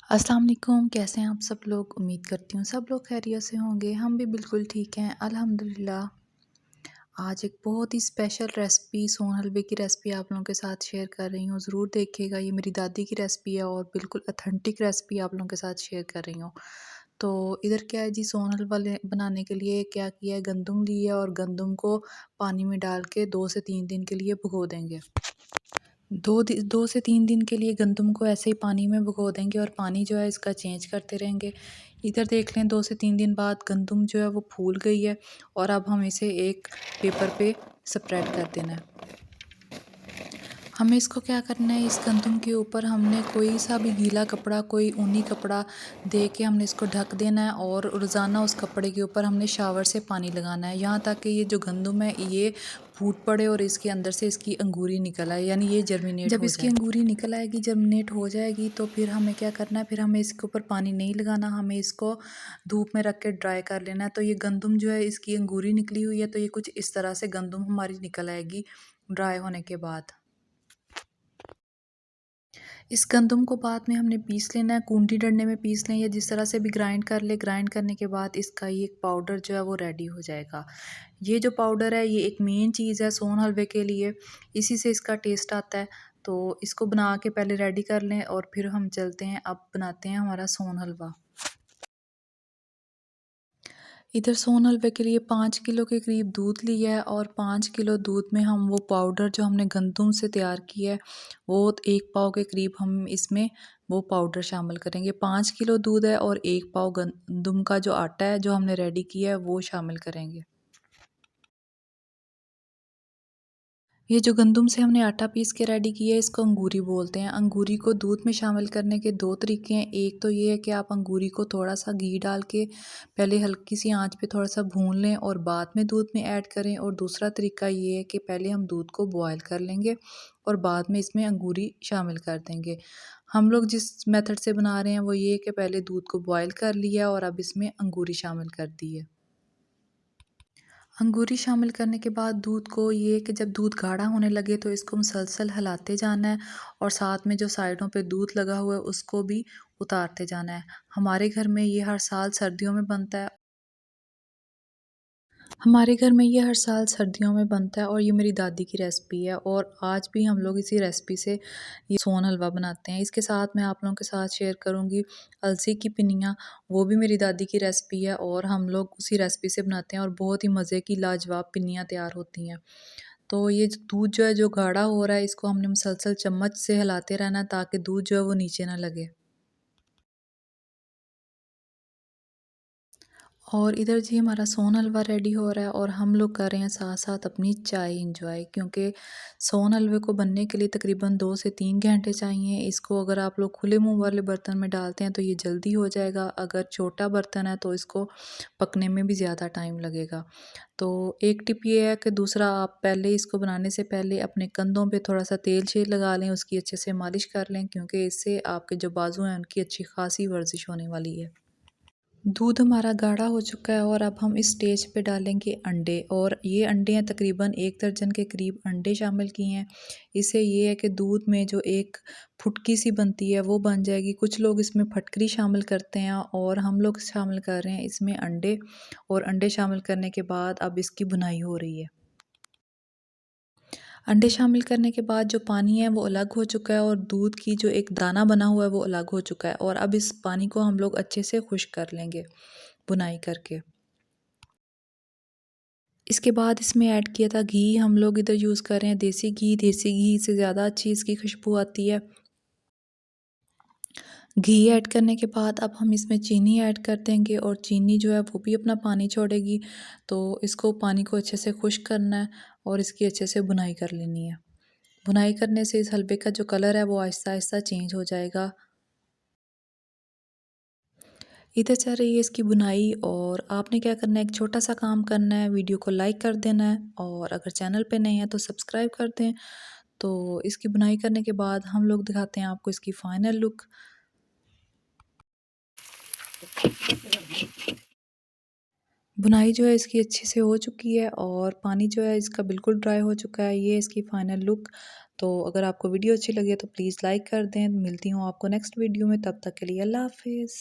अस्सलाम वालेकुम, कैसे हैं आप सब लोग। उम्मीद करती हूँ सब लोग खैरियत से होंगे। हम भी बिल्कुल ठीक हैं अल्हम्दुलिल्लाह। आज एक बहुत ही स्पेशल रेसिपी सोन हलवे की रेसिपी आप लोगों के साथ शेयर कर रही हूँ। ज़रूर देखिएगा, ये मेरी दादी की रेसिपी है और बिल्कुल ऑथेंटिक रेसिपी आप लोगों के साथ शेयर कर रही हूँ। तो इधर क्या है जी, सोन हलवा बनाने के लिए क्या किया है, गंदम ली है और गंदम को पानी में डाल के 2 से 3 दिन के लिए भिगो देंगे। 2 से 3 दिन के लिए गंदम को ऐसे ही पानी में भिगो देंगे और पानी जो है इसका चेंज करते रहेंगे। इधर देख लें, 2 से 3 दिन बाद गंदम जो है वो फूल गई है और अब हम इसे एक पेपर पे स्प्रेड कर देना है। हमें इसको क्या करना है, इस गंदम के ऊपर हमने कोई सा भी गीला कपड़ा, कोई ऊनी कपड़ा दे के हमने इसको ढक देना है और रोज़ाना उस कपड़े के ऊपर हमने शावर से पानी लगाना है, यहाँ तक कि ये जो गंदम है ये फूट पड़े और इसके अंदर से इसकी अंगूरी निकल आए, यानी ये जर्मिनेट जब हो इसकी जाए। अंगूरी निकल आएगी, जर्मिनेट हो जाएगी, तो फिर हमें क्या करना है, फिर हमें इसके ऊपर पानी नहीं लगाना, हमें इसको धूप में रख के ड्राई कर लेना है। तो ये गंदम जो है इसकी अंगूरी निकली हुई है, तो ये कुछ इस तरह से गंदम हमारी निकल आएगी ड्राई होने के बाद। इस गंदम को बाद में हमने पीस लेना है, कूंटी डंडे में पीस लें या जिस तरह से भी ग्राइंड कर ले। ग्राइंड करने के बाद इसका ये एक पाउडर जो है वो रेडी हो जाएगा। ये जो पाउडर है ये एक मेन चीज़ है सोन हलवे के लिए, इसी से इसका टेस्ट आता है। तो इसको बना के पहले रेडी कर लें और फिर हम चलते हैं, अब बनाते हैं हमारा सोन हलवा। इधर सोन हलवे के लिए 5 किलो के करीब दूध लिया है और 5 किलो दूध में हम वो पाउडर जो हमने गंदम से तैयार किया है वो 1 पाव के करीब हम इसमें वो पाउडर शामिल करेंगे। 5 किलो दूध है और 1 पाव गंदम का जो आटा है जो हमने रेडी किया है वो शामिल करेंगे। ये जो गंदम से हमने आटा पीस के रेडी किया है इसको अंगूरी बोलते हैं। अंगूरी को दूध में शामिल करने के 2 तरीके हैं। एक तो ये है कि आप अंगूरी को थोड़ा सा घी डाल के पहले हल्की सी आंच पे थोड़ा सा भून लें और बाद में दूध में ऐड करें, और दूसरा तरीका ये है कि पहले हम दूध को बॉयल कर लेंगे और बाद में इसमें अंगूरी शामिल कर देंगे। हम लोग जिस मेथड से बना रहे हैं वो ये है कि पहले दूध को बॉयल कर लिया और अब इसमें अंगूरी शामिल कर दी है। अंगूरी शामिल करने के बाद दूध को ये है कि जब दूध गाढ़ा होने लगे तो इसको मुसलसल हिलाते जाना है और साथ में जो साइडों पे दूध लगा हुआ है उसको भी उतारते जाना है। हमारे घर में ये हर साल सर्दियों में बनता है। हमारे घर में ये हर साल सर्दियों में बनता है और ये मेरी दादी की रेसिपी है और आज भी हम लोग इसी रेसिपी से ये सोन हलवा बनाते हैं। इसके साथ मैं आप लोगों के साथ शेयर करूंगी अलसी की पिनिया, वो भी मेरी दादी की रेसिपी है और हम लोग उसी रेसिपी से बनाते हैं और बहुत ही मज़े की लाजवाब पिनियाँ तैयार होती हैं। तो ये दूध जो है जो गाढ़ा हो रहा है इसको हमने मुसलसल चम्मच से हिलाते रहना है ताकि दूध जो है वो नीचे ना लगे। और इधर जी हमारा सोन हलवा रेडी हो रहा है और हम लोग कर रहे हैं साथ साथ अपनी चाय इंजॉय, क्योंकि सोन हलवे को बनने के लिए तकरीबन 2 से 3 घंटे चाहिए। इसको अगर आप लोग खुले मुंह वाले बर्तन में डालते हैं तो ये जल्दी हो जाएगा, अगर छोटा बर्तन है तो इसको पकने में भी ज़्यादा टाइम लगेगा। तो एक टिप ये है कि दूसरा, आप पहले इसको बनाने से पहले अपने कंधों पे थोड़ा सा तेल शेल लगा लें, उसकी अच्छे से मालिश कर लें, क्योंकि इससे आपके जो बाजू हैं उनकी अच्छी खासी वर्जिश होने वाली है। दूध हमारा गाढ़ा हो चुका है और अब हम इस स्टेज पे डालेंगे अंडे, और ये अंडे हैं तकरीबन 1 दर्जन के करीब अंडे शामिल किए हैं। इससे ये है कि दूध में जो एक फुटकी सी बनती है वो बन जाएगी। कुछ लोग इसमें फटकरी शामिल करते हैं और हम लोग शामिल कर रहे हैं इसमें अंडे, और अंडे शामिल करने के बाद अब इसकी बुनाई हो रही है। अंडे शामिल करने के बाद जो पानी है वो अलग हो चुका है और दूध की जो एक दाना बना हुआ है वो अलग हो चुका है, और अब इस पानी को हम लोग अच्छे से खुश्क कर लेंगे बुनाई करके। इसके बाद इसमें ऐड किया था घी, हम लोग इधर यूज़ कर रहे हैं देसी घी। देसी घी से ज़्यादा अच्छी इसकी खुशबू आती है। घी ऐड करने के बाद अब हम इसमें चीनी ऐड कर देंगे और चीनी जो है वो भी अपना पानी छोड़ेगी। तो इसको पानी को अच्छे से खुश्क करना है और इसकी अच्छे से बुनाई कर लेनी है। बुनाई करने से इस हलवे का जो कलर है वो आहिस्ता आहिस्ता चेंज हो जाएगा। इधर चल रही है इसकी बुनाई और आपने क्या करना है, एक छोटा सा काम करना है, वीडियो को लाइक कर देना है और अगर चैनल पे नए हैं तो सब्सक्राइब कर दें। तो इसकी बुनाई करने के बाद हम लोग दिखाते हैं आपको इसकी फाइनल लुक। बुनाई जो है इसकी अच्छे से हो चुकी है और पानी जो है इसका बिल्कुल ड्राई हो चुका है। ये इसकी फाइनल लुक। तो अगर आपको वीडियो अच्छी लगे तो प्लीज़ लाइक कर दें। मिलती हूँ आपको नेक्स्ट वीडियो में, तब तक के लिए अल्लाह हाफ़िज़।